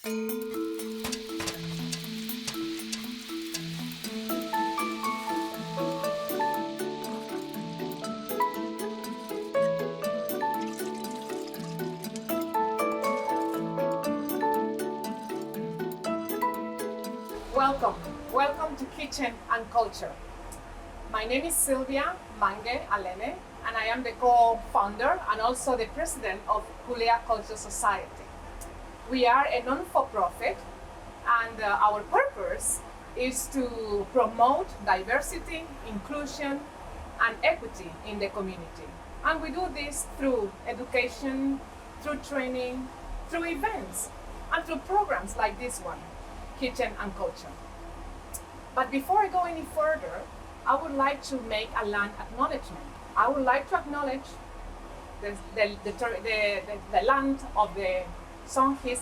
Welcome to Kitchen and Culture. My name is Silvia Mange Alene, and I am the co-founder and also the president of Culea Culture Society. We are a non-for-profit, and our purpose is to promote diversity, inclusion, and equity in the community. And we do this through education, through training, through events, and through programs like this one, Kitchen and Culture. But before I go any further, I would like to make a land acknowledgement. I would like to acknowledge the land of the Songhees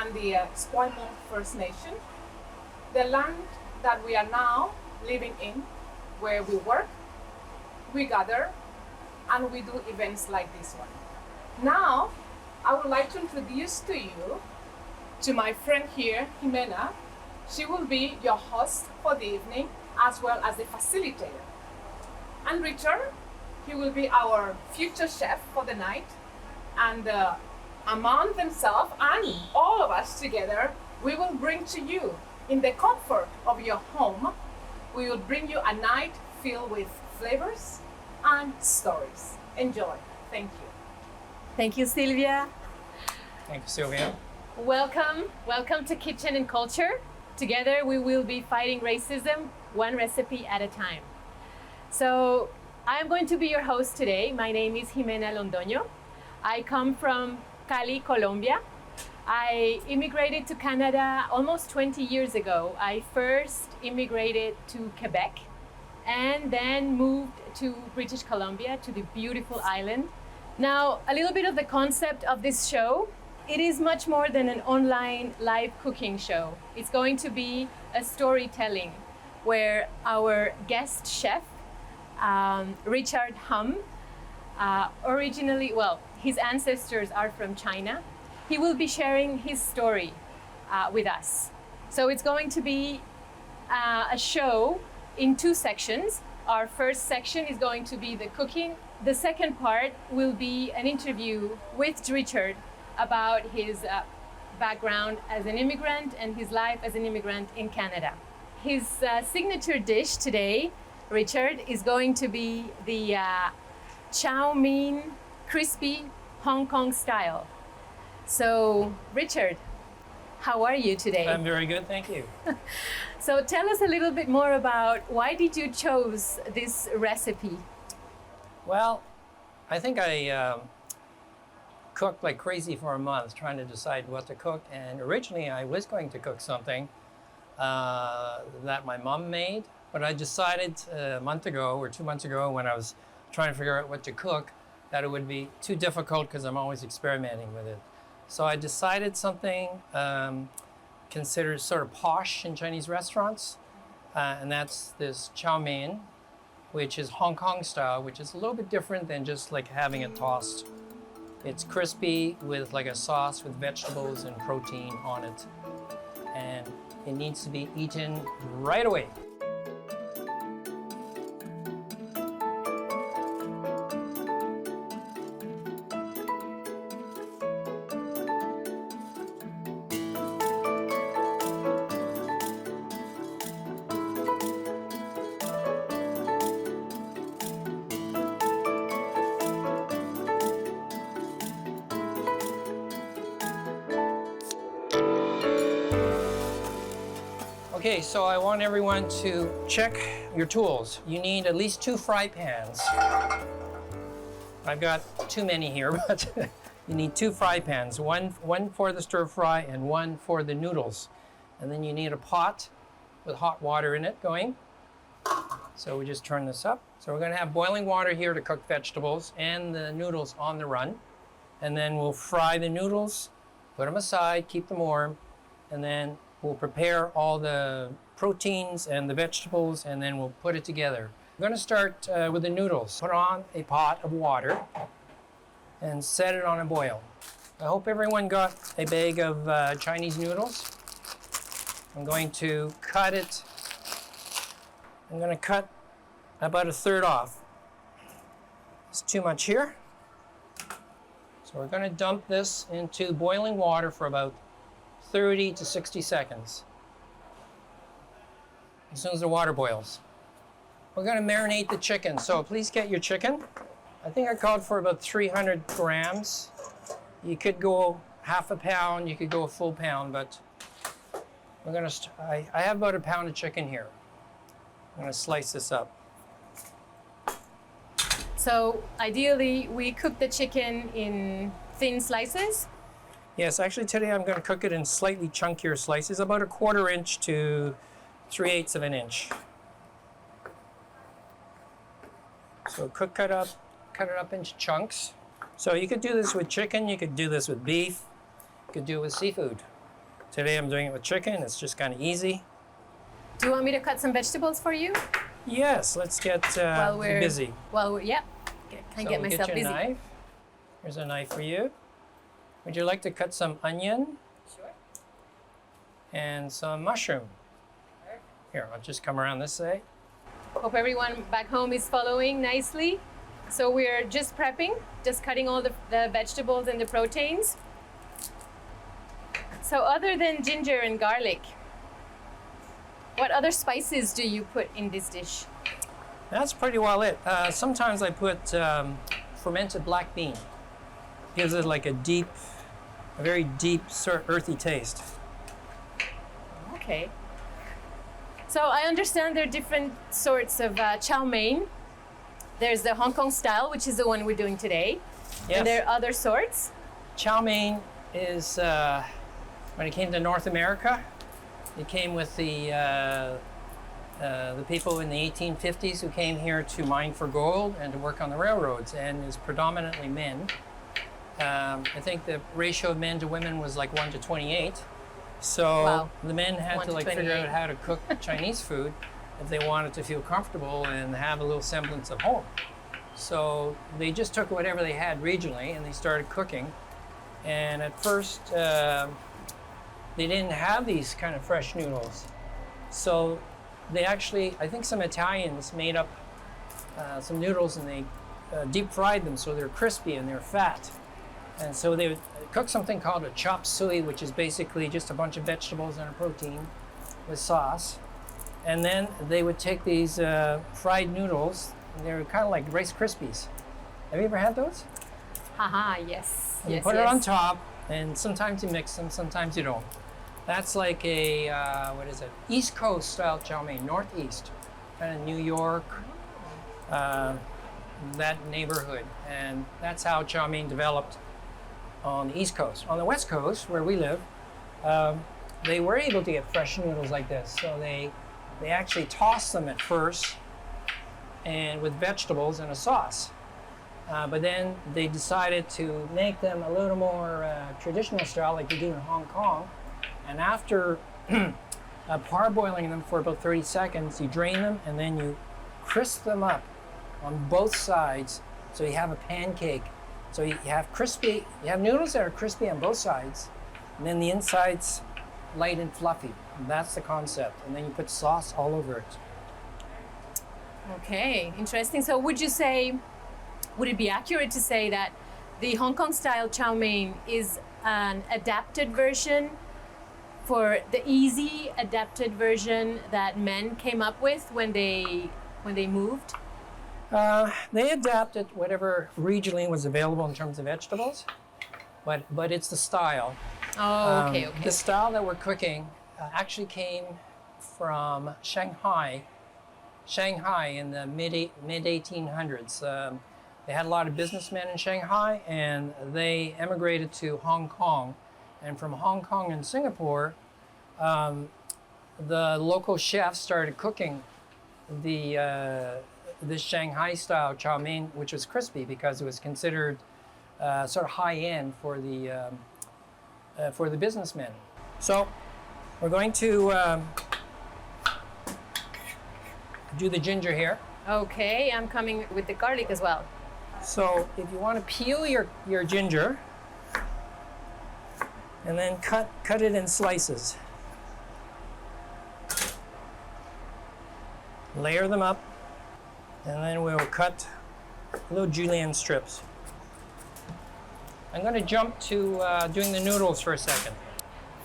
and the Chow First Nation, the land that we are now living in, where we work, we gather, and we do events like this one. Now, I would like to introduce to you to my friend here, Jimena. She will be your host for the evening, as well as the facilitator. And Richard, he will be our future chef for the night. And among themselves and all of us together, we will bring to you, in the comfort of your home, we will bring you a night filled with flavors and stories. Enjoy. Thank you. Thank you, Silvia. Thank you, Sylvia. Welcome to Kitchen and Culture. Together we will be fighting racism one recipe at a time. So I'm going to be your host today. My name is Jimena Londoño. I come from Cali, Colombia. I immigrated to Canada almost 20 years ago. I first immigrated to Quebec and then moved to British Columbia, to the beautiful island. Now, a little bit of the concept of this show. It is much more than an online live cooking show. It's going to be a storytelling where our guest chef, Richard Hum, his ancestors are from China. He will be sharing his story with us. So it's going to be a show in two sections. Our first section is going to be the cooking. The second part will be an interview with Richard about his background as an immigrant and his life as an immigrant in Canada. His signature dish today, Richard, is going to be the Chow Mein crispy Hong Kong style. So, Richard, how are you today? I'm very good, thank you. So tell us a little bit more about why did you choose this recipe? Well, I think I cooked like crazy for a month trying to decide what to cook, and originally I was going to cook something that my mom made, but I decided a month ago or 2 months ago when I was trying to figure out what to cook that it would be too difficult because I'm always experimenting with it. So I decided something considered sort of posh in Chinese restaurants, and that's this Chow Mein, which is Hong Kong style, which is a little bit different than just like having it tossed. It's crispy with like a sauce with vegetables and protein on it. And it needs to be eaten right away. Okay, so I want everyone to check your tools. You need at least 2 fry pans. I've got too many here, but you need 2 fry pans, one for the stir fry and one for the noodles. And then you need a pot with hot water in it going. So we just turn this up. So we're gonna have boiling water here to cook vegetables and the noodles on the run. And then we'll fry the noodles, put them aside, keep them warm, and then we'll prepare all the proteins and the vegetables, and then we'll put it together. We're going to start with the noodles. Put on a pot of water and set it on a boil. I hope everyone got a bag of Chinese noodles. I'm going to cut it. I'm going to cut about a third off. It's too much here. So we're going to dump this into boiling water for about 30 to 60 seconds. As soon as the water boils. We're going to marinate the chicken, so please get your chicken. I think I called for about 300 grams. You could go half a pound, you could go a full pound, but we're going to, I have about a pound of chicken here. I'm going to slice this up. So ideally, we cook the chicken in thin slices. Yes, actually today I'm going to cook it in slightly chunkier slices, about a 1/4 inch to 3/8 of an inch. So cut it up into chunks. So you could do this with chicken, you could do this with beef, you could do it with seafood. Today I'm doing it with chicken, it's just kind of easy. Do you want me to cut some vegetables for you? Yes, let's get busy. Yeah. Can I get myself get you busy? a knife. Here's a knife for you. Would you like to cut some onion? Sure. And some mushroom? Here, I'll just come around this side. Hope everyone back home is following nicely. So we're just prepping, just cutting all the vegetables and the proteins. So other than ginger and garlic, what other spices do you put in this dish? That's pretty well it. Sometimes I put fermented black bean. Gives it like a very deep, sort of earthy taste. Okay. So I understand there are different sorts of chow mein. There's the Hong Kong style, which is the one we're doing today. Yes. And there are other sorts. Chow mein is, when it came to North America, it came with the people in the 1850s who came here to mine for gold and to work on the railroads, and is predominantly men. I think the ratio of men to women was like 1 to 28. So wow. The men had 1 to to like 28. figure out how to cook Chinese food if they wanted to feel comfortable and have a little semblance of home. So they just took whatever they had regionally and they started cooking. And at first, they didn't have these kind of fresh noodles. So they actually, I think some Italians made up some noodles and they deep fried them so they're crispy and they're fat. And so they would cook something called a chop suey, which is basically just a bunch of vegetables and a protein with sauce. And then they would take these fried noodles, and they were kind of like Rice Krispies. Have you ever had those? Haha, yes. And you put it on top, and sometimes you mix them, sometimes you don't. That's like a, East Coast style chow mein, Northeast, kind of New York, that neighborhood. And that's how chow mein developed on the East Coast. On the West Coast, where we live, they were able to get fresh noodles like this. So they actually tossed them at first and with vegetables and a sauce. But then they decided to make them a little more traditional style like they do in Hong Kong. And after parboiling them for about 30 seconds, you drain them and then you crisp them up on both sides so you have a pancake. So you have noodles that are crispy on both sides, and then the inside's light and fluffy. And that's the concept. And then you put sauce all over it. Okay, interesting. So would it be accurate to say that the Hong Kong style chow mein is an adapted version for the easy adapted version that men came up with when they moved? They adapted whatever regionally was available in terms of vegetables, but it's the style. Oh, okay. The style that we're cooking actually came from Shanghai in the mid 1800s. They had a lot of businessmen in Shanghai, and they emigrated to Hong Kong. And from Hong Kong and Singapore, the local chefs started cooking this Shanghai style chow mein, which was crispy because it was considered sort of high end for the businessmen. So we're going to do the ginger here. Okay, I'm coming with the garlic as well. So if you want to peel your ginger, And then cut it in slices. Layer them up, and then we'll cut little julienne strips. I'm going to jump to doing the noodles for a second.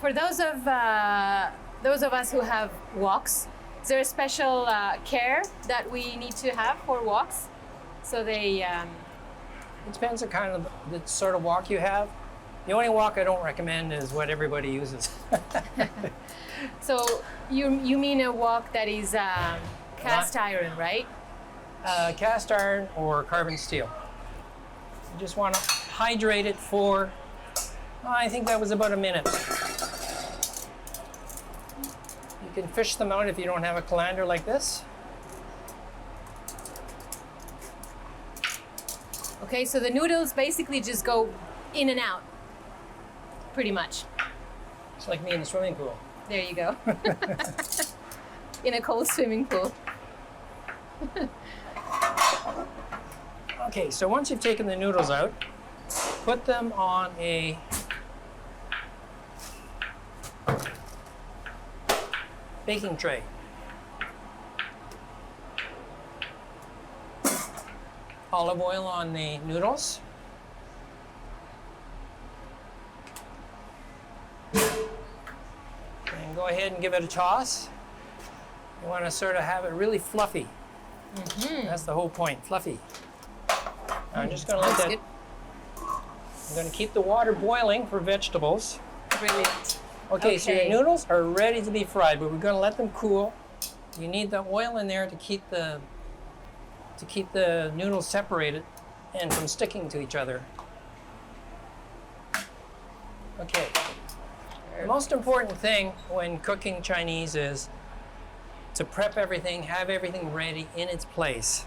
For those of us who have woks, is there a special care that we need to have for woks? So they. It depends on kind of the sort of wok you have. The only wok I don't recommend is what everybody uses. So you mean a wok that is cast iron, right? Cast iron or carbon steel. You just want to hydrate it for, I think that was about a minute. You can fish them out if you don't have a colander like this. Okay, so the noodles basically just go in and out, pretty much. It's like me in the swimming pool. There you go. In a cold swimming pool. Okay, so once you've taken the noodles out, put them on a baking tray. Olive oil on the noodles. And go ahead and give it a toss. You want to sort of have it really fluffy. Mm-hmm. That's the whole point, fluffy. Now I'm just going to let that. Good. I'm going to keep the water boiling for vegetables. Brilliant. Okay, so your noodles are ready to be fried, but we're going to let them cool. You need the oil in there to keep the noodles separated and from sticking to each other. Okay. The most important thing when cooking Chinese is to prep everything, have everything ready in its place.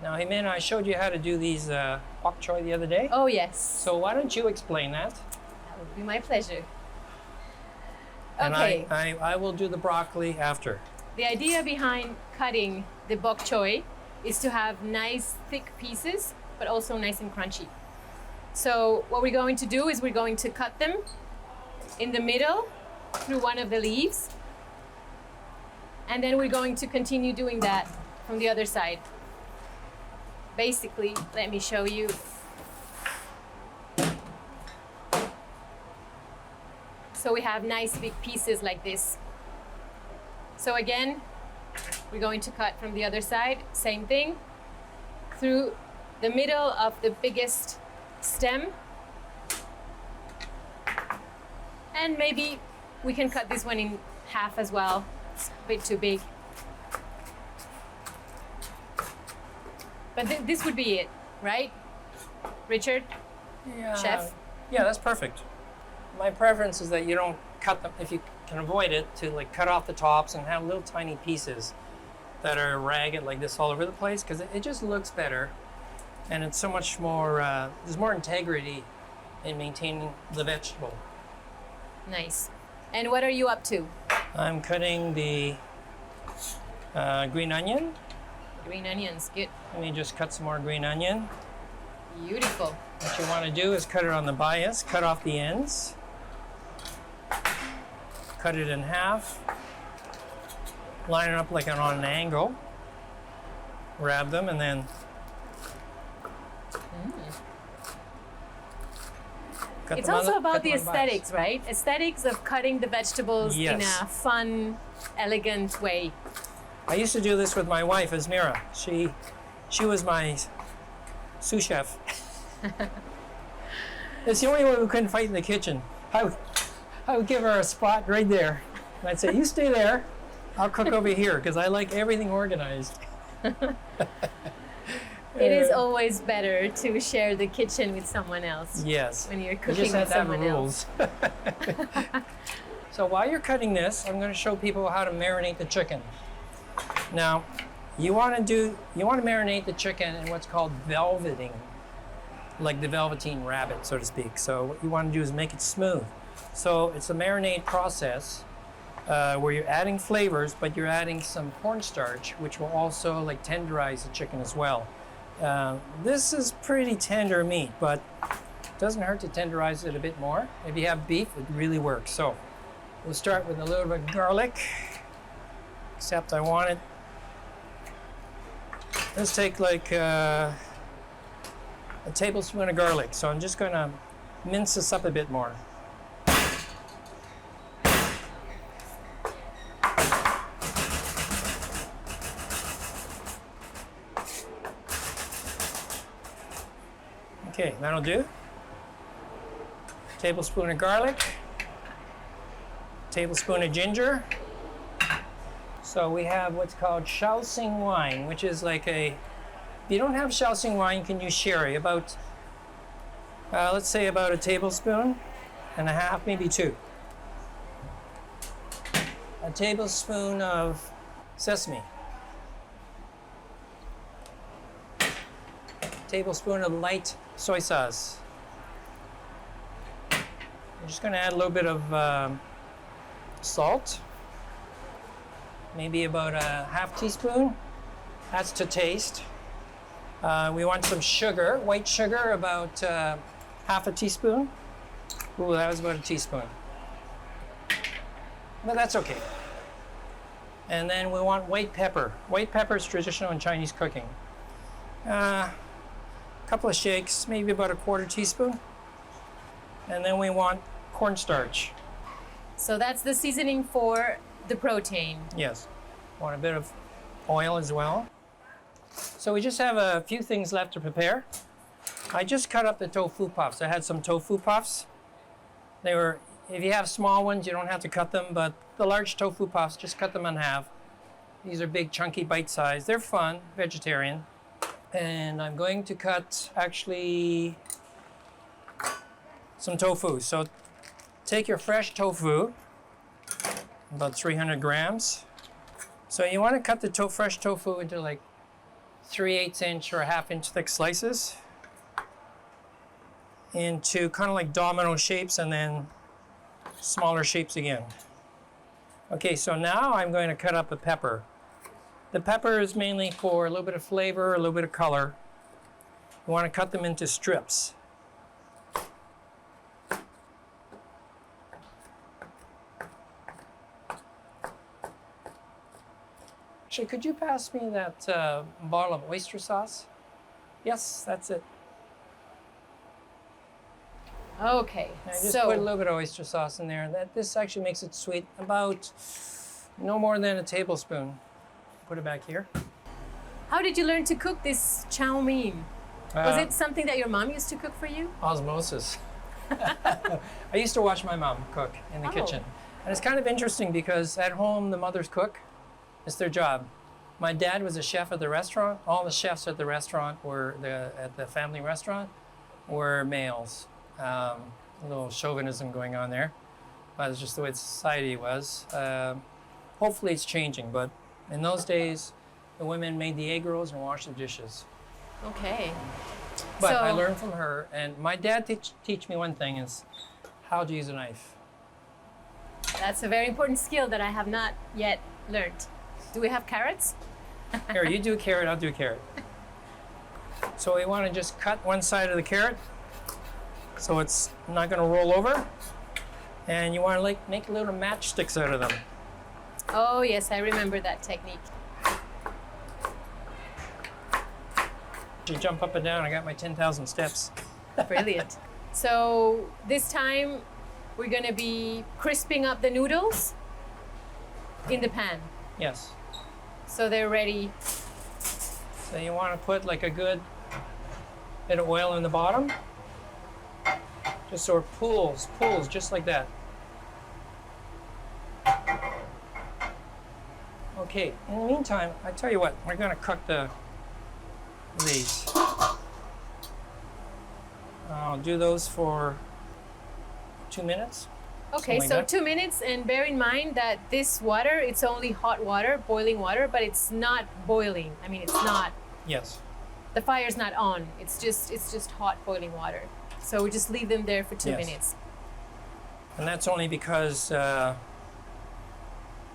Now, Jimen, I showed you how to do these bok choy the other day. Oh, yes. So why don't you explain that? That would be my pleasure. And Okay. I will do the broccoli after. The idea behind cutting the bok choy is to have nice thick pieces, but also nice and crunchy. So what we're going to do is we're going to cut them in the middle through one of the leaves. And then we're going to continue doing that from the other side. Basically, let me show you. So we have nice big pieces like this. So again, we're going to cut from the other side, same thing, through the middle of the biggest stem. And maybe we can cut this one in half as well. It's a bit too big. But this would be it, right? Richard? Yeah. Chef? Yeah, that's perfect. My preference is that you don't cut them, if you can avoid it, to like cut off the tops and have little tiny pieces that are ragged like this all over the place, because it just looks better. And it's so much more, there's more integrity in maintaining the vegetable. Nice. And what are you up to? I'm cutting the green onion. Green onions, good. Let me just cut some more green onion. Beautiful. What you want to do is cut it on the bias, cut off the ends, cut it in half, line it up like on an angle, grab them, and then cut It's them also on about cut the them on bias. aesthetics, right? Aesthetics of cutting the vegetables in Yes. a fun, elegant way. I used to do this with my wife, Esmira. She was my sous chef. It's the only way we couldn't fight in the kitchen. I would give her a spot right there. And I'd say, you stay there. I'll cook over here because I like everything organized. It is always better to share the kitchen with someone else. Yes. When you're You cooking just have with to have someone else. rules. So while you're cutting this, I'm going to show people how to marinate the chicken. Now, you want to marinate the chicken in what's called velveting, like the velveteen rabbit, so to speak. So what you want to do is make it smooth. So it's a marinade process where you're adding flavors, but you're adding some cornstarch, which will also like tenderize the chicken as well. This is pretty tender meat, but doesn't hurt to tenderize it a bit more. If you have beef, it really works. So we'll start with a little bit of garlic, except I want it. Let's take like a tablespoon of garlic. So I'm just going to mince this up a bit more. Okay, that'll do. Tablespoon of garlic, tablespoon of ginger. So we have what's called Chow Mein, which is like a, if you don't have Chow Mein, you can use sherry, about, let's say about a tablespoon and a half, maybe two. A tablespoon of sesame. Tablespoon of light soy sauce. I'm just going to add a little bit of salt, maybe about a half teaspoon. That's to taste. We want some sugar, white sugar, about half a teaspoon. Ooh, that was about a teaspoon. But that's okay. And then we want white pepper. White pepper is traditional in Chinese cooking. Couple of shakes, maybe about a quarter teaspoon. And then we want cornstarch. So that's the seasoning for the protein. Yes. Want a bit of oil as well. So we just have a few things left to prepare. I just cut up the tofu puffs. I had some tofu puffs. They were, if you have small ones, you don't have to cut them, but the large tofu puffs, just cut them in half. These are big, chunky, bite size. They're fun, vegetarian. And I'm going to cut actually some tofu. So take your fresh tofu, about 300 grams. So you want to cut the fresh tofu into like 3/8 inch or a ½ inch thick slices into kind of like domino shapes and then smaller shapes again. Okay, so now I'm going to cut up a pepper. The pepper is mainly for a little bit of flavor, a little bit of color. You want to cut them into strips. Actually, could you pass me that bottle of oyster sauce? Yes, that's it. Okay, And I just so put a little bit of oyster sauce in there. This actually makes it sweet, about no more than a tablespoon. Put it back here. how did you learn to cook this chow mein? Was it something that your mom used to cook for you? Osmosis. I used to watch my mom cook in the kitchen. And it's kind of interesting because at home, the mothers cook. It's their job. My dad was a chef at the restaurant. All the chefs at the restaurant at the family restaurant were males. A little chauvinism going on there, but it's just the way society was. Hopefully it's changing, but in those days, the women made the egg rolls and washed the dishes. Okay. But So- I learned from her, and my dad teach me one thing is how to use a knife. That's a very important skill that I have not yet learned. Do we have carrots? Here, you do a carrot, I'll do a carrot. So we want to just cut one side of the carrot so it's not going to roll over. And you want to make little matchsticks out of them. Oh yes, I remember that technique. You jump up and down, I got my 10,000 steps. Brilliant. So this time we're gonna be crisping up the noodles in the pan. Yes. So they're ready. So you want to put like a good bit of oil in the bottom. Just so it pools, just like that. Okay, in the meantime, I tell you what, we're going to cook these. I'll do those for 2 minutes. Okay, Something like so that. 2 minutes, and bear in mind that this water, it's only hot water, boiling water, but it's not boiling. I mean, it's not, Yes. the fire's not on. It's just hot boiling water. So we just leave them there for 2 Yes. minutes. And that's only because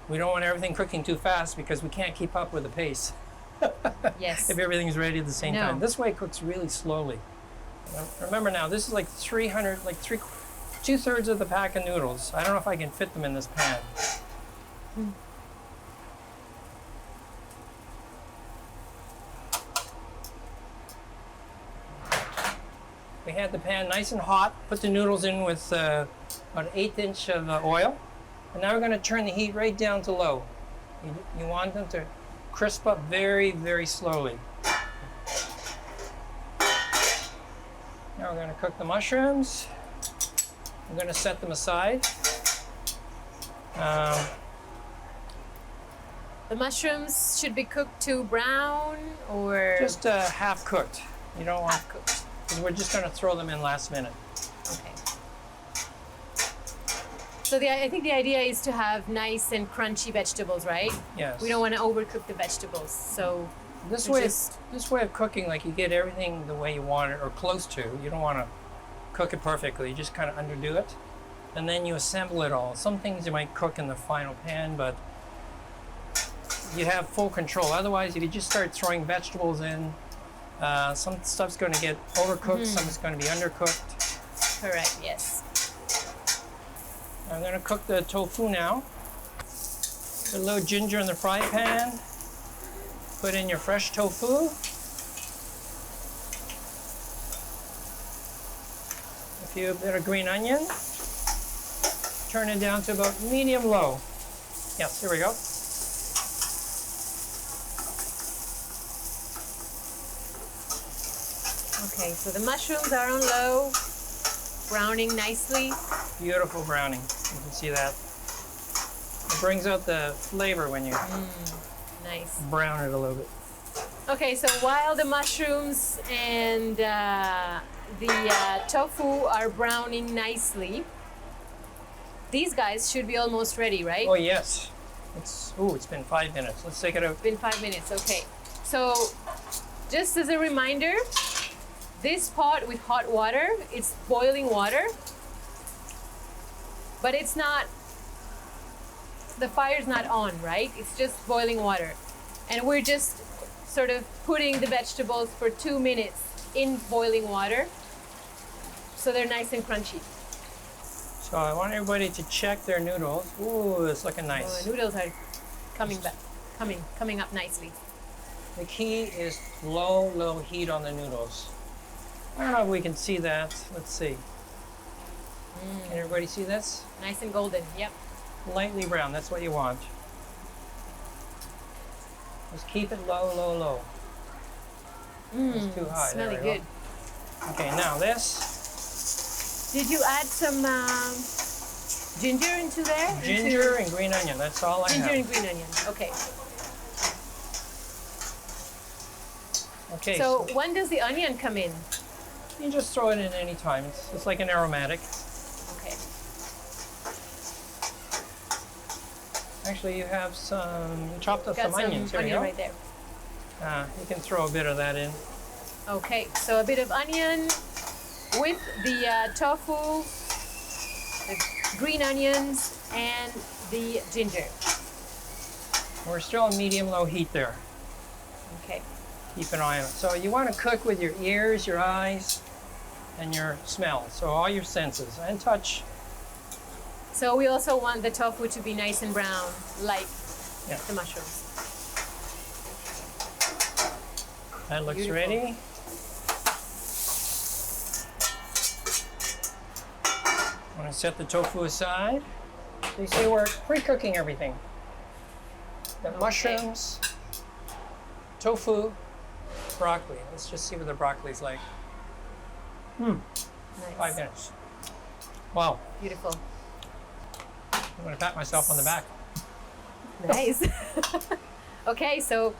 we don't want everything cooking too fast because we can't keep up with the pace Yes. if everything's ready at the same No. time. This way it cooks really slowly. Now, remember now, this is like 300, like 2/3 of the pack of noodles. I don't know if I can fit them in this pan. We had the pan nice and hot, put the noodles in with about an 1/8 inch of oil. And now we're going to turn the heat right down to low. You want them to crisp up very, very slowly. Now we're going to cook the mushrooms. I'm going to set them aside. The mushrooms should be cooked to brown or Just half cooked. You don't want, half cooked? because we're just going to throw them in last minute. Okay. So I think the idea is to have nice and crunchy vegetables, right? Yes. We don't want to overcook the vegetables. So This we're way, just- this way of cooking, like you get everything the way you want it or close to. You don't want to cook it perfectly. You just kind of underdo it, and then you assemble it all. Some things you might cook in the final pan, but you have full control. Otherwise, if you just start throwing vegetables in, some stuff's going to get overcooked, some is going to be undercooked. correct, yes. I'm going to cook the tofu now. Put a little ginger in the fry pan. Put in your fresh tofu. A few bit of green onion. Turn it down to about medium low. Yes, here we go. Okay, so the mushrooms are on low, browning nicely. Beautiful browning. You can see that. It brings out the flavor when you Nice. brown it a little bit. Okay, so while the mushrooms and the tofu are browning nicely, these guys should be almost ready, right? Oh yes. It's been 5 minutes. Let's take it out. Been 5 minutes, okay. So just as a reminder, this pot with hot water, it's boiling water, but it's not, the fire's not on, right? It's just boiling water. And we're just sort of putting the vegetables for 2 minutes in boiling water so they're nice and crunchy. So I want everybody to check their noodles. Ooh, it's looking Oh, nice. the noodles are coming up nicely. The key is low heat on the noodles. I don't know if we can see that. Let's see. Can everybody see this? Nice and golden, yep. Lightly brown, that's what you want. Just keep it low. It's too high. There Smelly we go. good. Okay, now this. Did you add some ginger into there? Ginger and green onion, that's all I Ginger have. and green onion, okay. Okay, So when does the onion come in? you just throw it in any time. It's like an aromatic. Okay. Actually, you have some, you chopped up Got some onions. Here we onion go. right there. You can throw a bit of that in. Okay, so a bit of onion with the tofu, the green onions, and the ginger. We're still on medium-low heat there. Okay. Keep an eye on it. So you want to cook with your ears, your eyes, and your smell. So all your senses and touch. So we also want the tofu to be nice and brown, like Yeah. the mushrooms. That looks Beautiful. ready. I'm going to set the tofu aside. So you see we're pre-cooking everything. The mushrooms, tofu, broccoli. Let's just see what the broccoli's like. Nice. 5 minutes. Wow. Beautiful. I'm going to pat myself on the back. Nice. Okay, so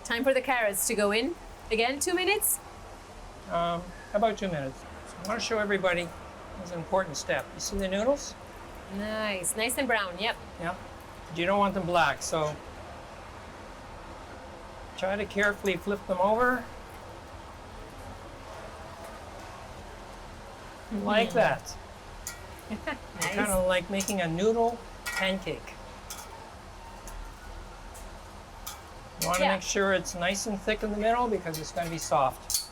time for the carrots to go in. Again, 2 minutes? About 2 minutes. So I want to show everybody this an important step. You see the noodles? Nice. Nice and brown, yep. Yeah. You don't want them black, so try to carefully flip them over. Like that. Nice. Kind of like making a noodle pancake. You want to Yeah. make sure it's nice and thick in the middle because it's going to be soft.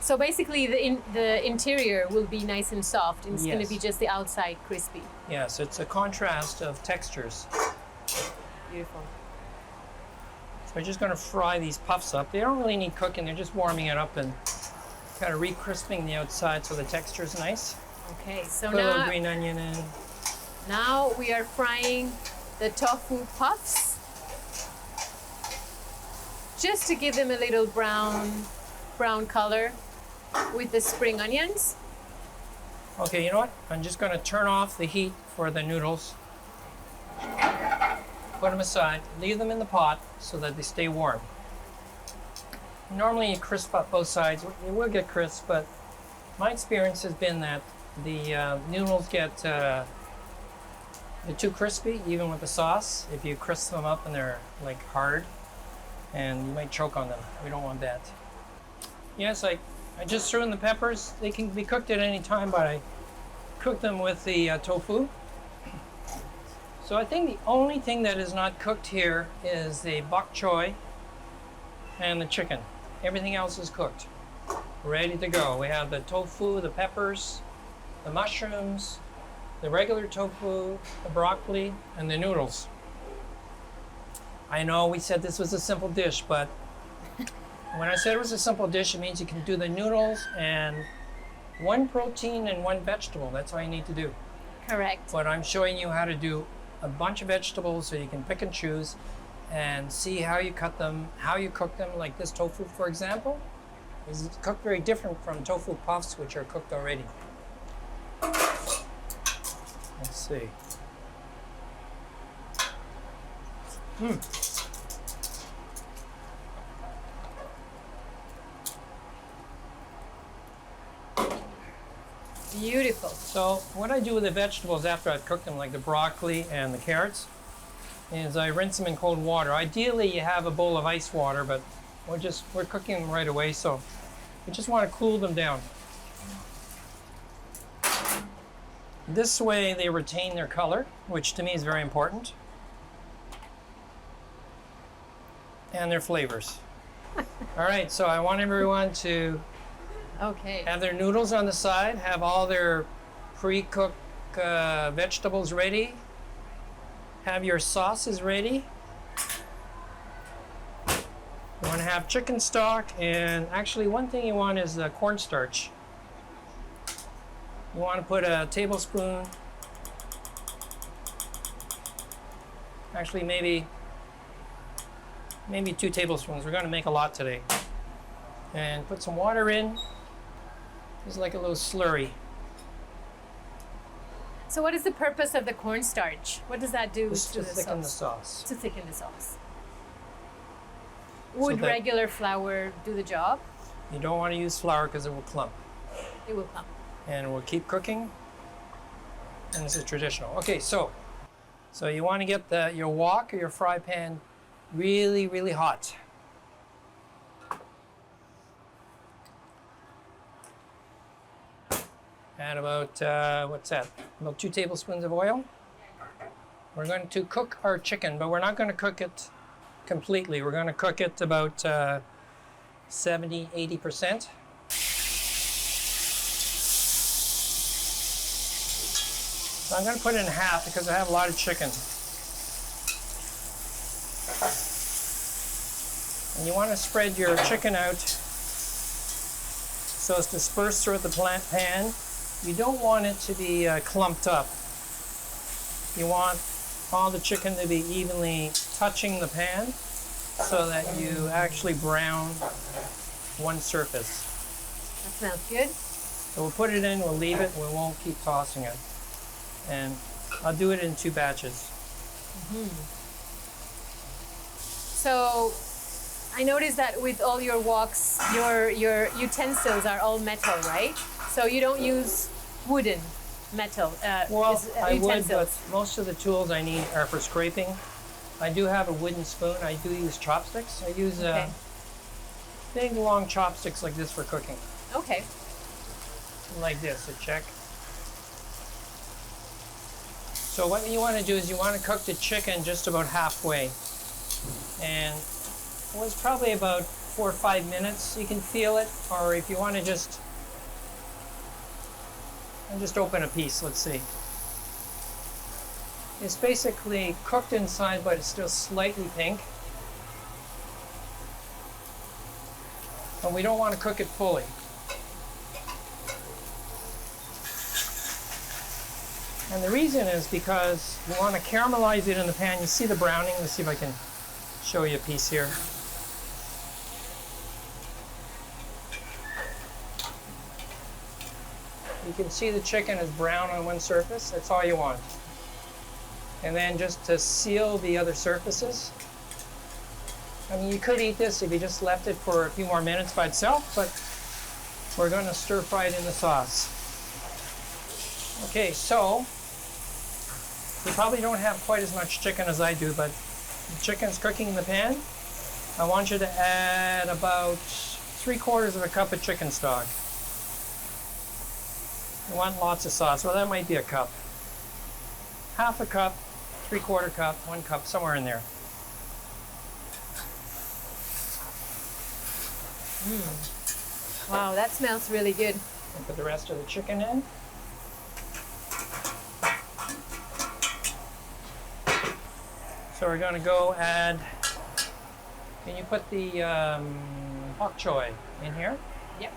So basically, the interior will be nice and soft, and it's going to Yes. be just the outside crispy. Yes, it's a contrast of textures. Beautiful. So we're just going to fry these puffs up. They don't really need cooking, they're just warming it up and kind of re-crisping the outside so the texture is nice. Okay, so Put a little now, green onion in. now we are frying the tofu puffs, just to give them a little brown color with the spring onions. Okay, you know what? I'm just going to turn off the heat for the noodles. Put them aside. Leave them in the pot so that they stay warm. Normally you crisp up both sides. It will get crisp, but my experience has been that the noodles get they're too crispy, even with the sauce. If you crisp them up and they're like hard, and you might choke on them. We don't want that. Yes, I just threw in the peppers. They can be cooked at any time, but I cook them with the tofu. So I think the only thing that is not cooked here is the bok choy and the chicken. Everything else is cooked, ready to go. We have the tofu, the peppers, the mushrooms, the regular tofu, the broccoli, and the noodles. I know we said this was a simple dish, but when I said it was a simple dish, it means you can do the noodles and one protein and one vegetable. That's all you need to do. Correct. But I'm showing you how to do a bunch of vegetables so you can pick and choose and see how you cut them, how you cook them. Like this tofu, for example, is cooked very different from tofu puffs, which are cooked already. Let's see. Beautiful. So what I do with the vegetables after I've cooked them, like the broccoli and the carrots, is I rinse them in cold water. Ideally, you have a bowl of ice water, but we're cooking them right away, so you just want to cool them down. This way, they retain their color, which to me is very important, and their flavors. All right, so I want everyone to Okay. have their noodles on the side, have all their pre-cooked vegetables ready, have your sauces ready. You want to have chicken stock, and actually one thing you want is cornstarch. You want to put a tablespoon, actually maybe 2 tablespoons. We're going to make a lot today. And put some water in. It's like a little slurry. So what is the purpose of the cornstarch? What does that do Just to to the thicken the sauce? sauce. To thicken the sauce. Would that- regular flour do the job? You don't want to use flour because it will clump. It will come. And we'll keep cooking. And this is traditional. Okay, so you want to get your wok or your fry pan really, really hot. Add about, what's that? About 2 tablespoons of oil. We're going to cook our chicken, but we're not going to cook it completely. We're going to cook it about 70, 80%. So I'm going to put it in half because I have a lot of chicken. And you want to spread your chicken out so it's dispersed throughout the pan. You don't want it to be clumped up. You want all the chicken to be evenly touching the pan so that you actually brown one surface. That smells good. So we'll put it in, we'll leave it, we won't keep tossing it. And I'll do it in 2 batches. So I noticed that with all your woks, your utensils are all metal, right? So you don't use wooden metal Well, I would, but utensils. most of the tools I need are for scraping. I do have a wooden spoon. I do use chopsticks. I use Okay. big, long chopsticks like this for cooking. Okay. Like this, a check. So what you want to do is you want to cook the chicken just about halfway. And it was probably about 4 or 5 minutes. You can feel it, or if you want to just open a piece, let's see. It's basically cooked inside, but it's still slightly pink. But we don't want to cook it fully. And the reason is because we want to caramelize it in the pan. You see the browning? Let's see if I can show you a piece here. You can see the chicken is brown on one surface. That's all you want. And then just to seal the other surfaces. I mean, you could eat this if you just left it for a few more minutes by itself, but we're going to stir fry it in the sauce. Okay, so you probably don't have quite as much chicken as I do, but the chicken's cooking in the pan. I want you to add about 3/4 of a cup of chicken stock. You want lots of sauce. Well, that might be a cup. Half a cup, 3/4 cup, 1 cup, somewhere in there. Wow, that smells really good. And put the rest of the chicken in. So we're going to go add, can you put the bok choy in here? Yep.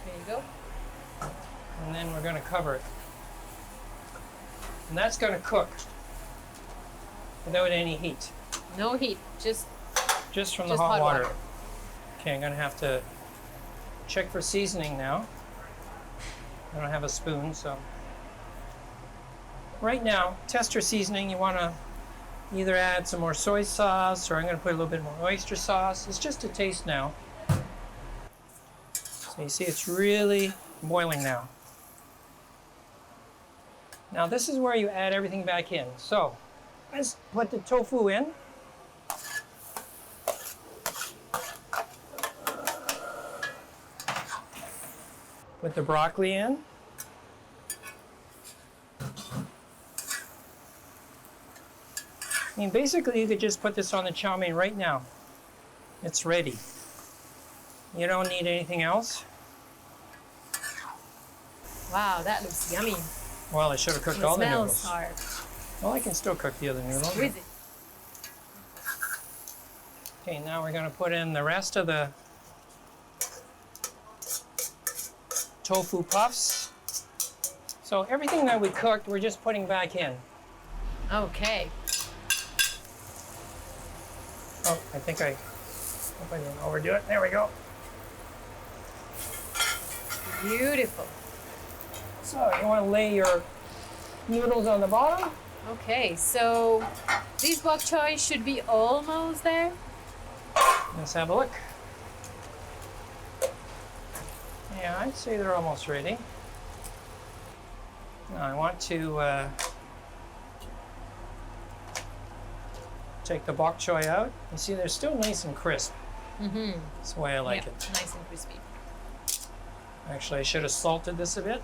There you go. And then we're going to cover it. And that's going to cook without any heat. No heat, just from the hot water. Okay, I'm going to have to check for seasoning now. I don't have a spoon, so. Right now, test your seasoning. You want to either add some more soy sauce, or I'm going to put a little bit more oyster sauce. It's just a taste now. So you see it's really boiling now. Now this is where you add everything back in. So let's put the tofu in. Put the broccoli in. I mean, basically you could just put this on the chow mein right now. It's ready. You don't need anything else. wow, that looks yummy. Well, I should have cooked It all the smells noodles. hard. Well, I can still cook the other noodles. Exquisite. Okay, now we're going to put in the rest of the tofu puffs. So everything that we cooked, we're just putting back in. Okay. Oh, I think I hope I didn't overdo it. There we go. Beautiful. So you want to lay your noodles on the bottom. Okay, so these bok choy should be almost there. Let's have a look. Yeah, I'd say they're almost ready. Now I want to take the bok choy out. You see they're still nice and crisp. Mm-hmm. That's the way I like it. Nice and crispy. Actually, I should have salted this a bit.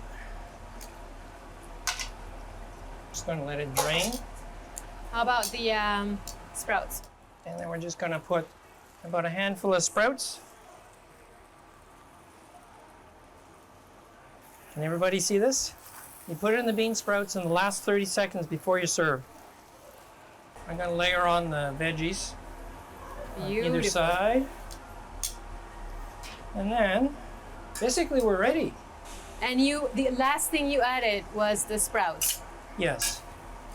Just going to let it drain. How about the sprouts? And then we're just going to put about a handful of sprouts. Can everybody see this? You put it in the bean sprouts in the last 30 seconds before you serve. I'm going to layer on the veggies on either side. And then, basically we're ready. And the last thing you added was the sprouts. Yes.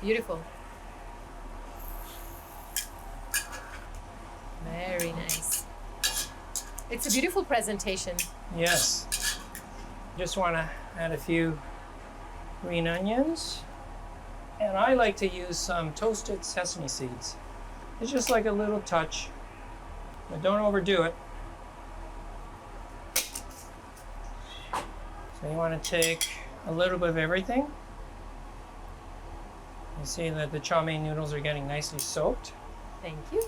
Beautiful. Very nice. It's a beautiful presentation. Yes. Just want to add a few green onions. And I like to use some toasted sesame seeds. It's just like a little touch, but don't overdo it. So you want to take a little bit of everything. You see that the chow mein noodles are getting nicely soaked. Thank you.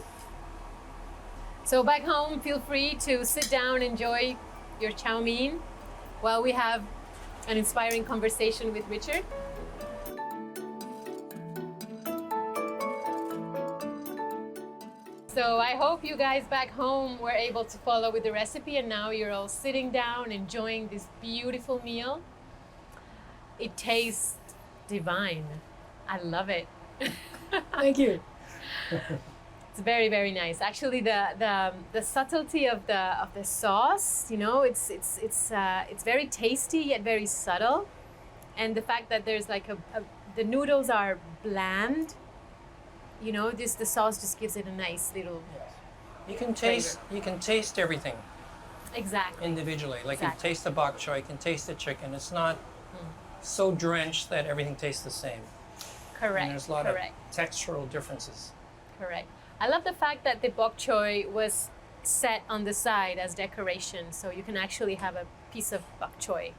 So back home, feel free to sit down, enjoy your chow mein while we have an inspiring conversation with Richard. So I hope you guys back home were able to follow with the recipe, and now you're all sitting down enjoying this beautiful meal. It tastes divine. I love it. Thank you. It's very, very nice. Actually, the subtlety of the sauce, you know, it's very tasty yet very subtle, and the fact that there's like the noodles are bland. You know, the sauce just gives it a nice little. You can taste everything Exactly. individually. Like Exactly. you taste the bok choy, you can taste the chicken. It's not so drenched that everything tastes the same. Correct. And there's a lot correct. of textural differences. Correct. I love the fact that the bok choy was set on the side as decoration, so you can actually have a piece of bok choy.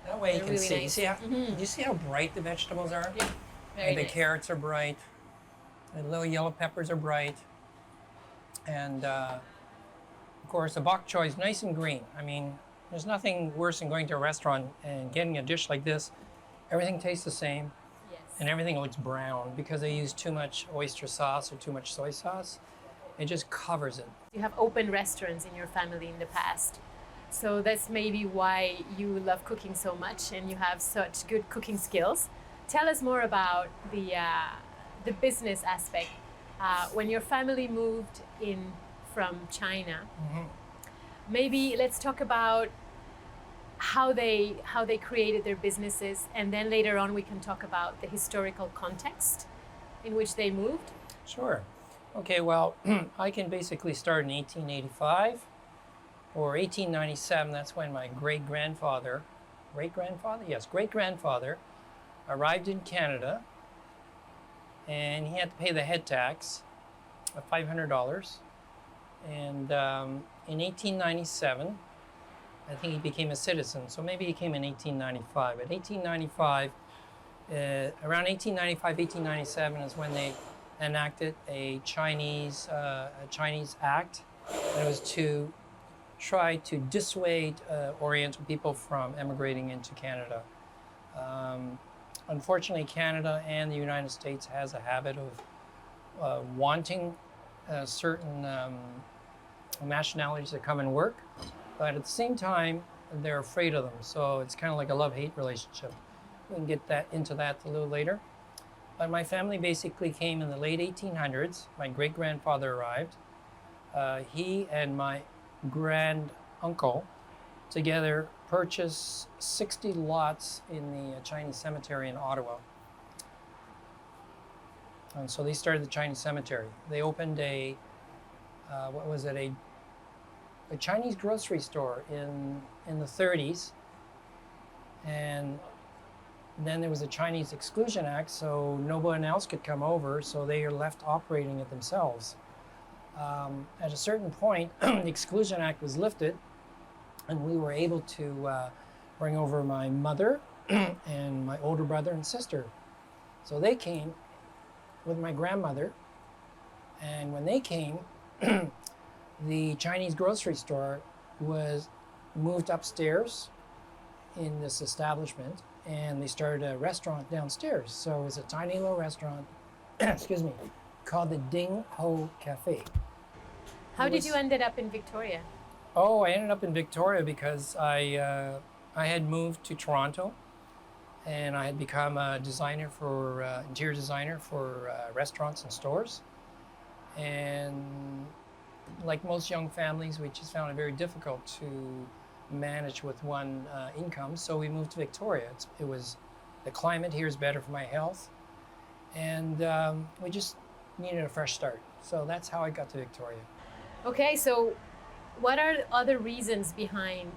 That way you They're can really see. nice. You see how you see how bright the vegetables are? Yeah, very And the nice. carrots are bright. The little yellow peppers are bright. And of course the bok choy is nice and green. I mean, there's nothing worse than going to a restaurant and getting a dish like this. Everything tastes the same. Yes. And everything looks brown because they use too much oyster sauce or too much soy sauce. It just covers it. You have opened restaurants in your family in the past, so that's maybe why you love cooking so much and you have such good cooking skills. Tell us more about the business aspect. When your family moved in from China, maybe let's talk about how they created their businesses, and then later on we can talk about the historical context in which they moved. Sure. Okay, well, I can basically start in 1885 or 1897. That's when my great-grandfather arrived in Canada, and he had to pay the head tax of $500. And in 1897, I think he became a citizen. So maybe he came in 1895. But 1895, around 1895, 1897 is when they enacted a Chinese act that was to try to dissuade Oriental people from emigrating into Canada. Unfortunately, Canada and the United States has a habit of wanting certain nationalities to come and work, but at the same time, they're afraid of them. So it's kind of like a love-hate relationship. We can get into that a little later. But my family basically came in the late 1800s. My great-grandfather arrived. He and my grand-uncle together purchased 60 lots in the Chinese cemetery in Ottawa. And so they started the Chinese cemetery. They opened a Chinese grocery store in the 30s. And then there was a Chinese Exclusion Act, so no one else could come over, so they are left operating it themselves. At a certain point, the Exclusion Act was lifted, and we were able to bring over my mother and my older brother and sister. So they came with my grandmother, and when they came, the Chinese grocery store was moved upstairs in this establishment, and they started a restaurant downstairs. So it was a tiny little restaurant, excuse me, called the Ding Ho Cafe. How did you ended up in Victoria? Oh, I ended up in Victoria because I had moved to Toronto, and I had become a designer for interior designer for restaurants and stores. And like most young families, we just found it very difficult to manage with one income, so we moved to Victoria. The climate here is better for my health, and we just needed a fresh start. So that's how I got to Victoria. Okay, so what are other reasons behind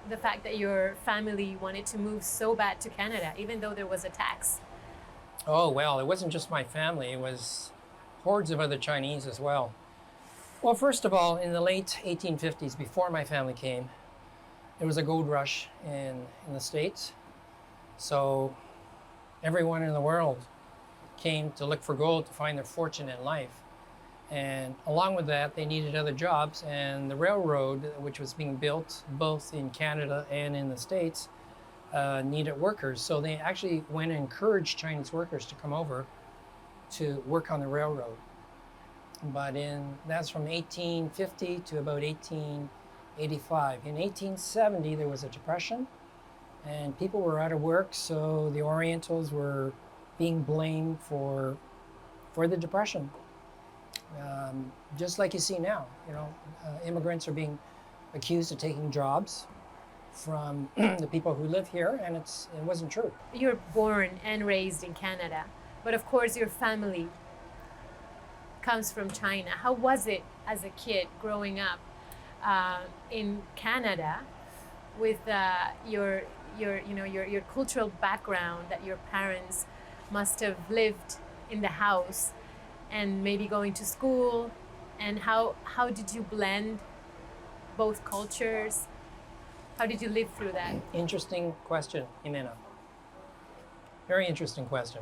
the fact that your family wanted to move so bad to Canada, even though there was a tax? Oh, well, it wasn't just my family, it was hordes of other Chinese as well. Well, first of all, in the late 1850s, before my family came, there was a gold rush in the States. So everyone in the world came to look for gold to find their fortune in life. And along with that, they needed other jobs, and the railroad, which was being built both in Canada and in the States, needed workers. So they actually went and encouraged Chinese workers to come over to work on the railroad. But that's from 1850 to about 1885. In 1870, there was a depression, and people were out of work, so the Orientals were being blamed for the depression. Just like you see now, immigrants are being accused of taking jobs from the people who live here, and it wasn't true. You're born and raised in Canada, but of course your family comes from China. How was it as a kid growing up in Canada with your cultural background that your parents must have lived in the house and maybe going to school, and how did you blend both cultures? How did you live through that? Interesting question, Jimena. Very interesting question.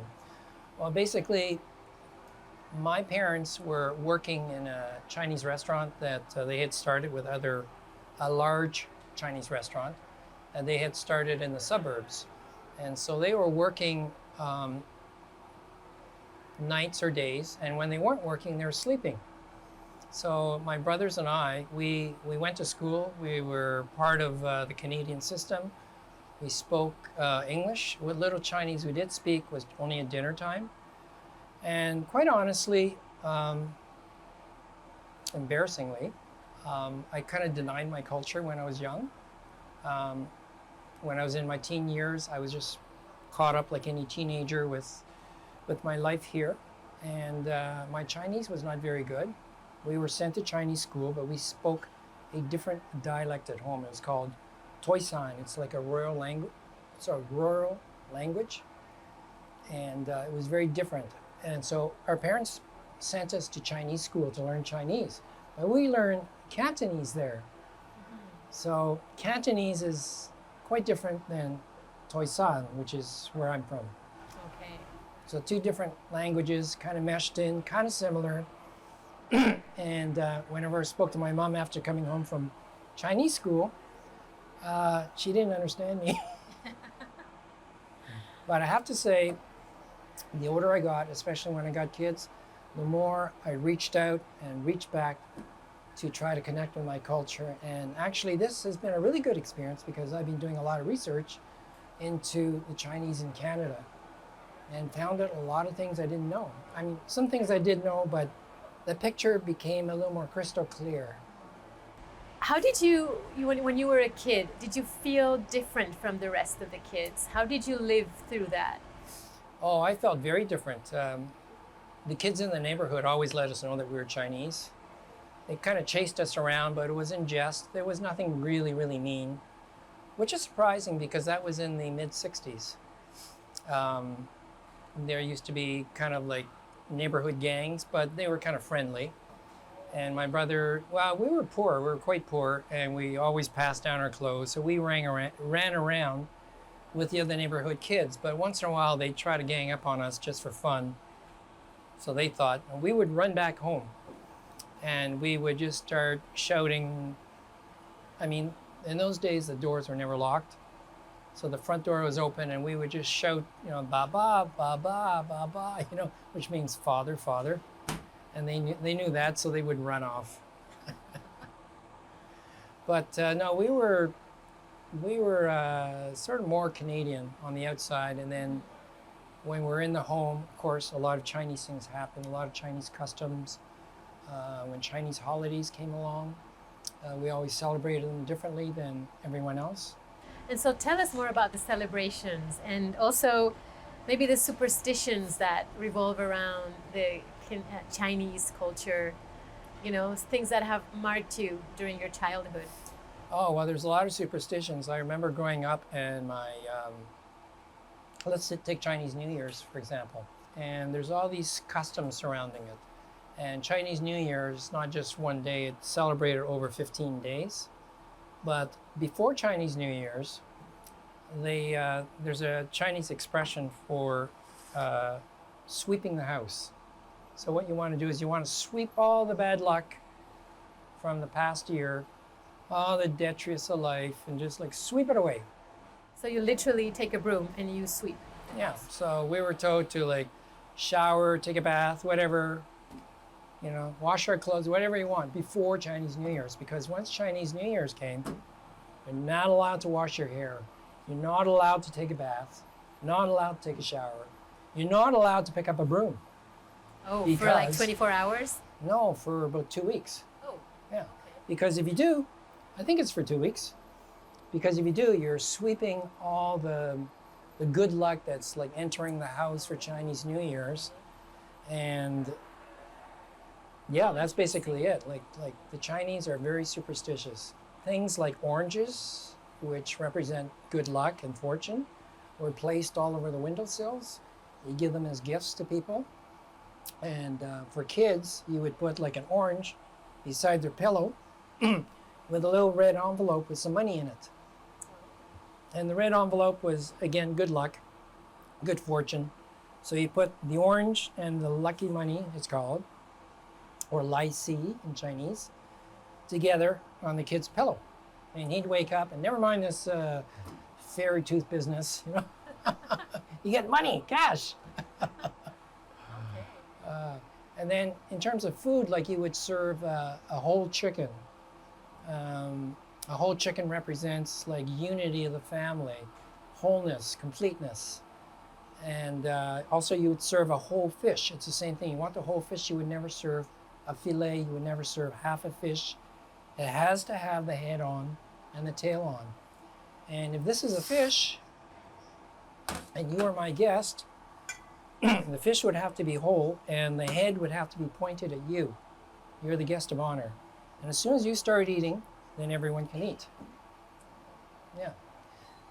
Well, basically, my parents were working in a Chinese restaurant that they had started with a large Chinese restaurant, and they had started in the suburbs. And so they were working nights or days, and when they weren't working, they were sleeping. So my brothers and I, we went to school. We were part of the Canadian system. We spoke English. What little Chinese we did speak was only at dinner time. And quite honestly, embarrassingly, I kind of denied my culture when I was young. When I was in my teen years, I was just caught up like any teenager with my life here. And my Chinese was not very good. We were sent to Chinese school, but we spoke a different dialect at home. It was called Toisan. It's like a rural language. It's a rural language. And it was very different. And so our parents sent us to Chinese school to learn Chinese. But we learned Cantonese there. So Cantonese is quite different than Toisan, which is where I'm from. Okay. So two different languages kind of meshed in, kind of similar. And whenever I spoke to my mom after coming home from Chinese school, she didn't understand me. But I have to say, the older I got, especially when I got kids, the more I reached out and reached back to try to connect with my culture. And actually, this has been a really good experience because I've been doing a lot of research into the Chinese in Canada and found out a lot of things I didn't know. I mean, some things I did know, but the picture became a little more crystal clear. How did you when you were a kid, did you feel different from the rest of the kids? How did you live through that? Oh, I felt very different. The kids in the neighborhood always let us know that we were Chinese. They kind of chased us around, but it was in jest. There was nothing really, really mean, which is surprising because that was in the mid-60s. There used to be kind of like neighborhood gangs, but they were kind of friendly. And my brother, well, we were poor. We were quite poor, and we always passed down our clothes. So we ran around with the other neighborhood kids. But once in a while, they'd try to gang up on us just for fun. So they thought, and we would run back home. And we would just start shouting. I mean, in those days, the doors were never locked. So the front door was open, and we would just shout, "Baba, Baba, Baba," which means father, father. And they knew that, so they would run off. But no, we were sort of more Canadian on the outside, and then when we're in the home, of course, a lot of Chinese things happened, a lot of Chinese customs. When Chinese holidays came along, we always celebrated them differently than everyone else. And so tell us more about the celebrations and also maybe the superstitions that revolve around the Chinese culture, things that have marked you during your childhood. Oh, well, there's a lot of superstitions. I remember growing up and let's take Chinese New Year's, for example. And there's all these customs surrounding it. And Chinese New Year is not just one day, it's celebrated over 15 days. But before Chinese New Year's, there's a Chinese expression for sweeping the house. So what you want to do is you want to sweep all the bad luck from the past year, all the detritus of life, and just like sweep it away. So you literally take a broom and you sweep. Yeah, so we were told to like shower, take a bath, whatever, wash our clothes, whatever you want, before Chinese New Year's. Because once Chinese New Year's came, you're not allowed to wash your hair. You're not allowed to take a bath. Not allowed to take a shower. You're not allowed to pick up a broom. Oh, for like 24 hours? No, for about 2 weeks. Oh. Yeah. Because if you do, I think it's for 2 weeks. Because if you do, you're sweeping all the good luck that's like entering the house for Chinese New Year's. And yeah, that's basically it. Like the Chinese are very superstitious. Things like oranges, which represent good luck and fortune, were placed all over the windowsills. You give them as gifts to people. And for kids, you would put like an orange beside their pillow with a little red envelope with some money in it. And the red envelope was, again, good luck, good fortune. So you put the orange and the lucky money, it's called, or lai si in Chinese, together on the kid's pillow. And he'd wake up, and never mind this fairy tooth business, you get money, cash. And then in terms of food, like you would serve a whole chicken. A whole chicken represents like unity of the family, wholeness, completeness. And also you would serve a whole fish. It's the same thing. You want the whole fish, you would never serve a fillet, you would never serve half a fish. It has to have the head on and the tail on. And if this is a fish, and you are my guest, the fish would have to be whole and the head would have to be pointed at you. You're the guest of honor. And as soon as you start eating, then everyone can eat. Yeah.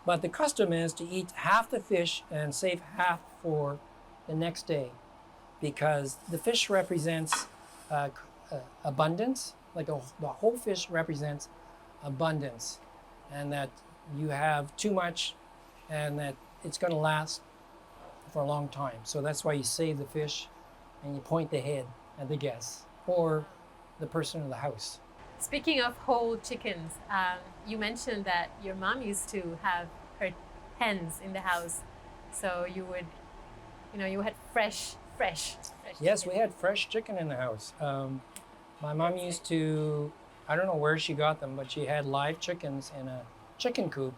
But the custom is to eat half the fish and save half for the next day, because the fish represents abundance. Like the whole fish represents abundance, and that you have too much and that it's going to last for a long time. So that's why you save the fish and you point the head at the guest or the person in the house. Speaking of whole chickens, you mentioned that your mom used to have her hens in the house. So you would, you had fresh Yes, chicken. we had fresh chicken in the house. My mom used to, I don't know where she got them, but she had live chickens in a chicken coop,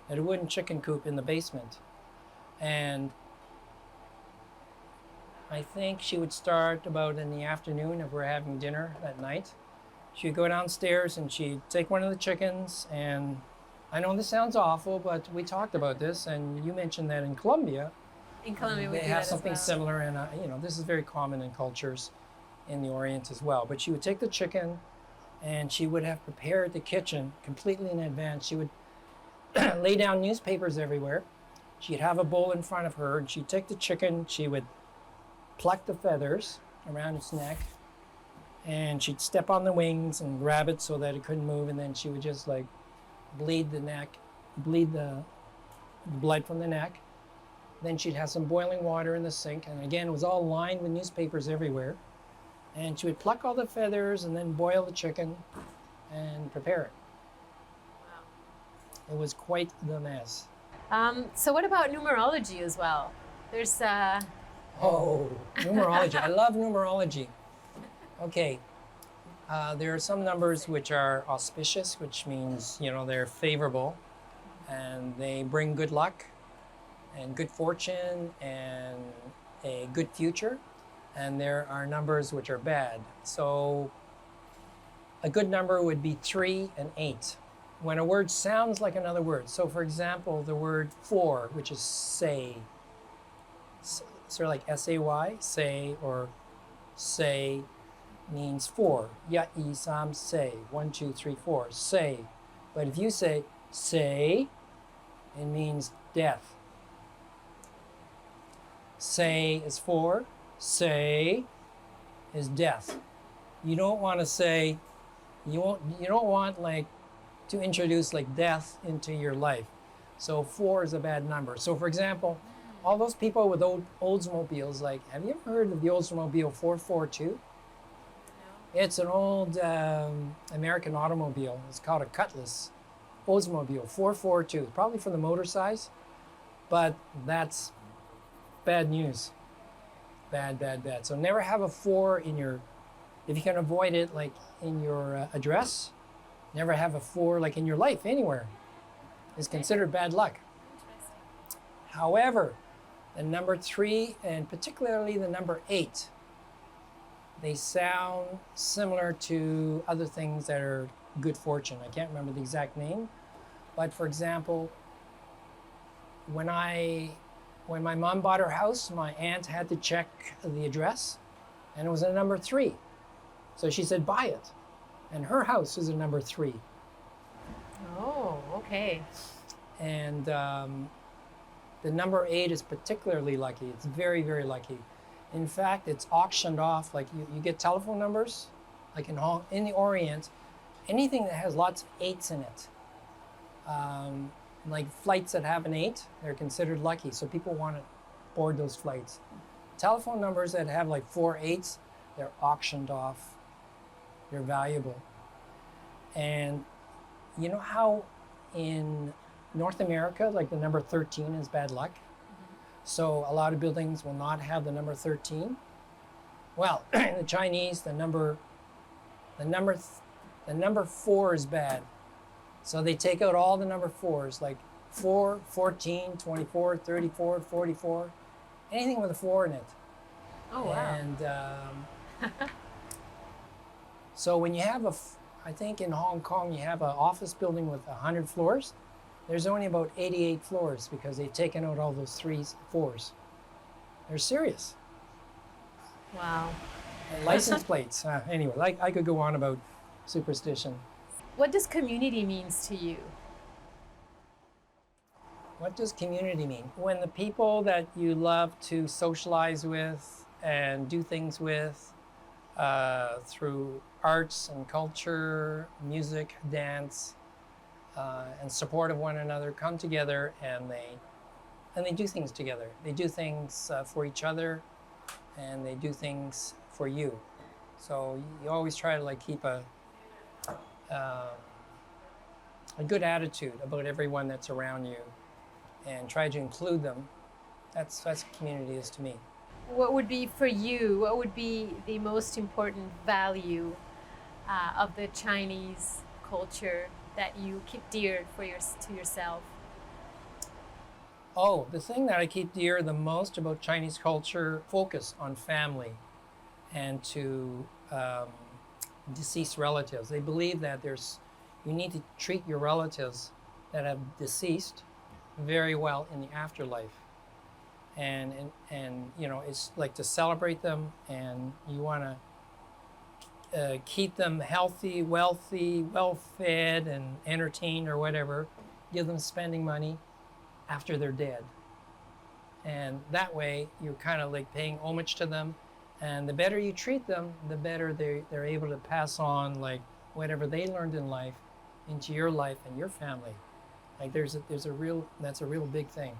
a wooden chicken coop in the basement. And I think she would start about in the afternoon if we're having dinner that night. She'd go downstairs and she'd take one of the chickens, and I know this sounds awful, but we talked about this, and you mentioned that in Colombia, We they do have that something as well. similar, and this is very common in cultures in the Orient as well. But she would take the chicken, and she would have prepared the kitchen completely in advance. She would lay down newspapers everywhere. She'd have a bowl in front of her, and she'd take the chicken, she would pluck the feathers around its neck, and she'd step on the wings and grab it so that it couldn't move, and then she would just like bleed the blood from the neck. Then she'd have some boiling water in the sink, and again, it was all lined with newspapers everywhere. And she would pluck all the feathers and then boil the chicken and prepare it. Wow. It was quite the mess. So what about numerology as well? There's Oh, numerology. I love numerology. Okay. There are some numbers which are auspicious, which means, they're favorable and they bring good luck and good fortune and a good future. And there are numbers which are bad. So a good number would be 3 and 8. When a word sounds like another word. So for example, the word for, which is say, sort of like S-A-Y, say, or say means 4. Ya, yi, sam, say. 1, 2, 3, 4. Say. But if you say, it means death. Say is 4. Say is death. You don't want to say, you don't want like to introduce like death into your life. So 4 is a bad number. So for example, all those people with old Oldsmobiles, like, have you ever heard of the Oldsmobile 442? No. It's an old American automobile. It's called a Cutlass Oldsmobile 442, probably from the motor size, but that's bad news. Bad. So never have a 4 in your if you can avoid it, like in your address, never have a 4 like in your life anywhere, is considered bad luck. However, the number 3 and particularly the number 8, they sound similar to other things that are good fortune. I can't remember the exact name, but for example, when my mom bought her house, my aunt had to check the address, and it was a number 3. So she said, buy it. And her house is a number 3. Oh, okay. And the number 8 is particularly lucky. It's very, very lucky. In fact, it's auctioned off. Like you get telephone numbers, like in the Orient, anything that has lots of 8s in it. Like flights that have an 8, they're considered lucky. So people want to board those flights. Telephone numbers that have like 4 8s, they're auctioned off. They're valuable. And you know how in North America, like the number 13 is bad luck? So a lot of buildings will not have the number 13. Well, in the Chinese, the number 4 is bad. So they take out all the number 4s, like 4, 14, 24, 34, 44, anything with a 4 in it. Oh, wow. And so when you have I think in Hong Kong, you have an office building with 100 floors. There's only about 88 floors because they've taken out all those 3s, 4s. They're serious. Wow. And license plates. Anyway, like I could go on about superstition. What does community means to you? What does community mean? When the people that you love to socialize with and do things with through arts and culture, music, dance, and support of one another come together and they do things together. They do things for each other, and they do things for you. So you always try to like keep a good attitude about everyone that's around you, and try to include them. That's what community is to me. What would be for you? What would be the most important value of the Chinese culture that you keep dear to yourself? Oh, the thing that I keep dear the most about Chinese culture, focus on family and to deceased relatives. They believe that you need to treat your relatives that have deceased very well in the afterlife. And you know, it's like to celebrate them, and you want to keep them healthy, wealthy, well-fed, and entertained or whatever. Give them spending money after they're dead. And that way, you're kind of like paying homage to them. And the better you treat them, the better they're able to pass on like whatever they learned in life into your life and your family. Like that's a real big thing.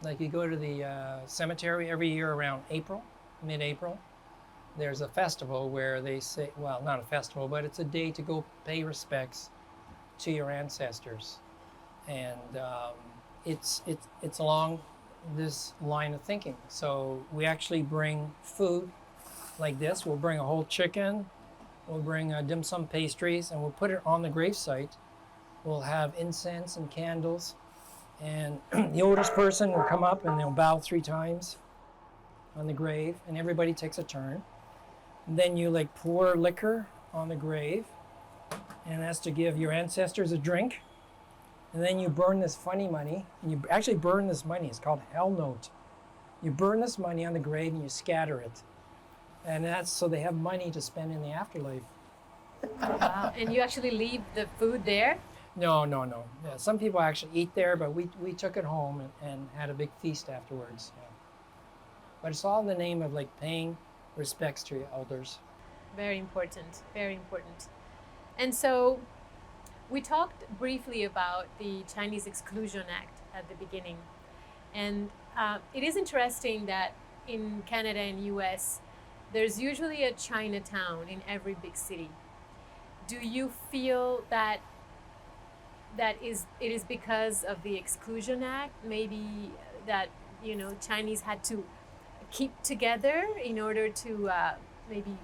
Like you go to the cemetery every year around April, mid-April. There's a festival where they say, well, not a festival, but it's a day to go pay respects to your ancestors. And it's along this line of thinking. So we actually bring food like this. We'll bring a whole chicken, we'll bring dim sum pastries, and we'll put it on the gravesite. We'll have incense and candles, and the oldest person will come up and they'll bow 3 times on the grave, and everybody takes a turn. And then you like pour liquor on the grave, and that's to give your ancestors a drink. And then you burn this funny money, and you actually burn this money. It's called hell note. You burn this money on the grave and you scatter it. And that's so they have money to spend in the afterlife. Wow. And you actually leave the food there? No. Yeah, some people actually eat there, but we took it home and had a big feast afterwards. Yeah. But it's all in the name of like paying respects to your elders. Very important, very important. And so we talked briefly about the Chinese Exclusion Act at the beginning. And it is interesting that in Canada and US, there's usually a Chinatown in every big city. Do you feel that it is because of the Exclusion Act, maybe that, you know, Chinese had to keep together in order to maybe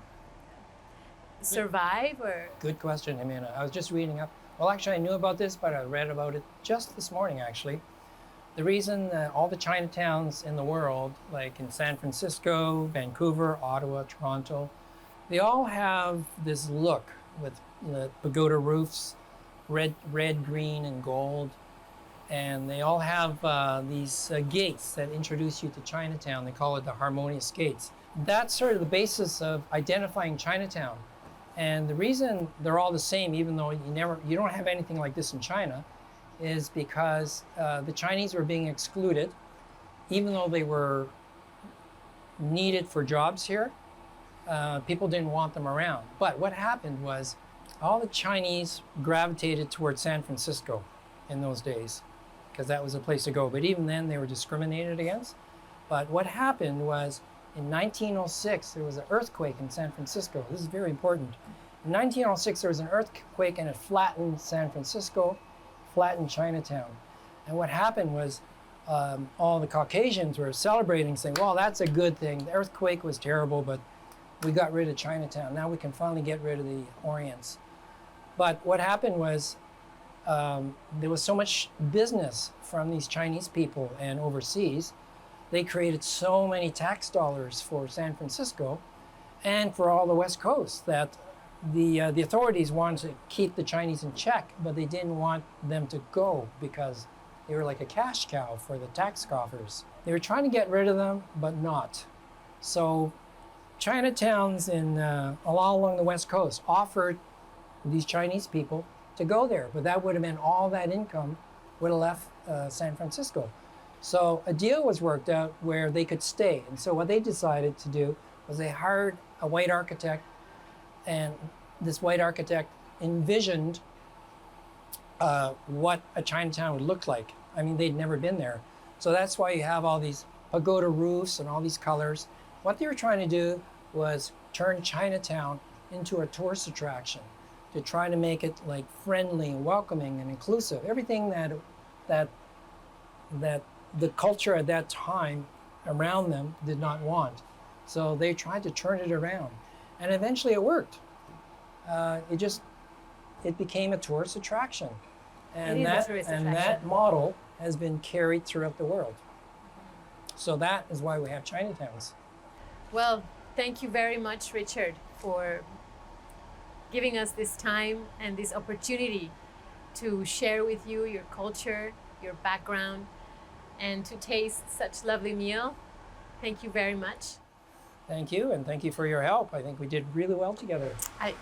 survive, or? Good question, Jimena. I was just reading up. Well, actually, I knew about this, but I read about it just this morning, actually. The reason all the Chinatowns in the world, like in San Francisco, Vancouver, Ottawa, Toronto, they all have this look with pagoda roofs, red, green, and gold. And they all have these gates that introduce you to Chinatown. They call it the harmonious gates. That's sort of the basis of identifying Chinatown. And the reason they're all the same, even though you don't have anything like this in China, is because the Chinese were being excluded, even though they were needed for jobs here. People didn't want them around. But what happened was all the Chinese gravitated towards San Francisco in those days, because that was a place to go. But even then, they were discriminated against. But what happened was, in 1906, there was an earthquake in San Francisco. This is very important. In 1906, there was an earthquake, and it flattened San Francisco, flattened Chinatown. And what happened was, all the Caucasians were celebrating, saying, well, that's a good thing. The earthquake was terrible, but we got rid of Chinatown. Now we can finally get rid of the Orients. But what happened was, there was so much business from these Chinese people and overseas. They created so many tax dollars for San Francisco and for all the West Coast that the authorities wanted to keep the Chinese in check, but they didn't want them to go because they were like a cash cow for the tax coffers. They were trying to get rid of them, but not. So Chinatowns all along the West Coast offered these Chinese people to go there, but that would have been all that income would have left San Francisco. So a deal was worked out where they could stay. And so what they decided to do was they hired a white architect, and this white architect envisioned what a Chinatown would look like. I mean, they'd never been there. So that's why you have all these pagoda roofs and all these colors. What they were trying to do was turn Chinatown into a tourist attraction, to try to make it like friendly and welcoming and inclusive. Everything that the culture at that time around them did not want. So they tried to turn it around. And eventually it worked. It became a tourist attraction. And that model has been carried throughout the world. So that is why we have Chinatowns. Well, thank you very much, Richard, for giving us this time and this opportunity to share with you your culture, your background, and to taste such lovely meal. Thank you very much. Thank you, and thank you for your help. I think we did really well together.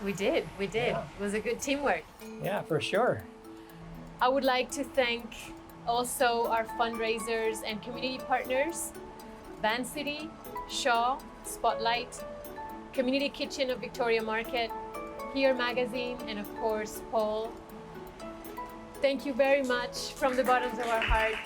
We did. Yeah. It was a good teamwork. Yeah, for sure. I would like to thank also our fundraisers and community partners, Van City, Shaw, Spotlight, Community Kitchen of Victoria Market, Here Magazine, and of course, Paul. Thank you very much from the bottoms of our hearts.